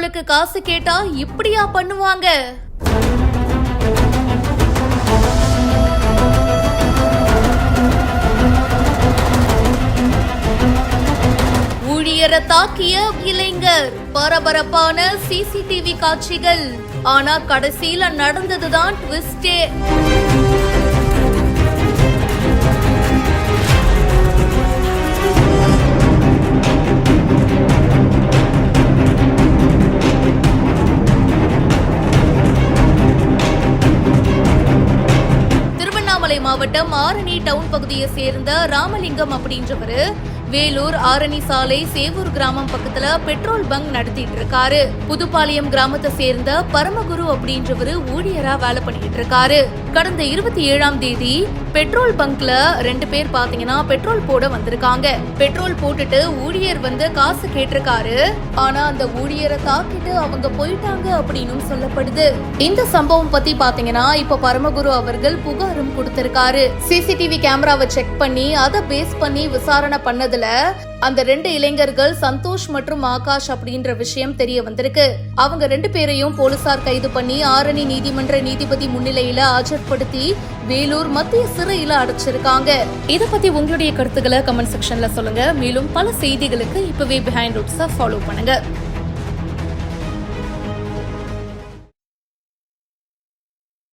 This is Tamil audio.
பெட்ரோலுக்கு காசு கேட்டா இப்படியா பண்ணுவாங்க? ஊழியரை தாக்கிய இளைஞர், பரபரப்பான சிசிடிவி காட்சிகள். ஆனா கடைசியில நடந்ததுதான் ட்விஸ்டே. மாவட்டம் ஆரணி டவுன் பகுதியை சேர்ந்த ராமலிங்கம் அப்படின்றவரு வேலூர் ஆரணி சாலை சேவூர் கிராமம் பக்கத்துல பெட்ரோல் பங்க் நடத்திட்டு இருக்காரு. புதுப்பாளையம் கிராமத்தை சேர்ந்த பரமகுரு அப்படின்றவரு ஊழியரா வேலை பண்ணிட்டு இருக்காரு. கடந்த 27ஆம் தேதி பெட்ரோல் பங்க்ல 2 பேர் பாத்தீங்கன்னா பெட்ரோல் போட வந்திருக்காங்க. பெட்ரோல் போட்டுட்டு ஊழியர் வந்து காசு கேட்டிருக்காரு. ஆனா அந்த ஊழியரை தாக்கிட்டு அவங்க போயிட்டாங்க அப்படின்னு சொல்லப்படுது. இந்த சம்பவம் பத்தி பாத்தீங்கன்னா இப்ப பரமகுரு அவர்கள் புகாரும் கொடுத்திருக்காரு. சிசிடிவி கேமராவை செக் பண்ணி அதை பேஸ் பண்ணி விசாரணை பண்ணதுல அந்த 2 இளைஞர்கள் சந்தோஷ் மற்றும் ஆகாஷ் அப்படின்ற விஷயம் தெரிய வந்திருக்கு. அவங்க 2 பேரையும் போலீசார் கைது பண்ணி ஆரணி நீதிமன்ற நீதிபதி முன்னிலையில ஆஜர்படுத்தி வேலூர் மத்திய சிறையில அடைச்சிருக்காங்க. இத பத்தி உங்களுடைய கருத்துக்களை கமெண்ட் செக்ஷன்ல சொல்லுங்க. மேலும் பல செய்திகளுக்கு இப்பவே பிஹைண்ட் ரூட்ஸை ஃபாலோ பண்ணுங்க.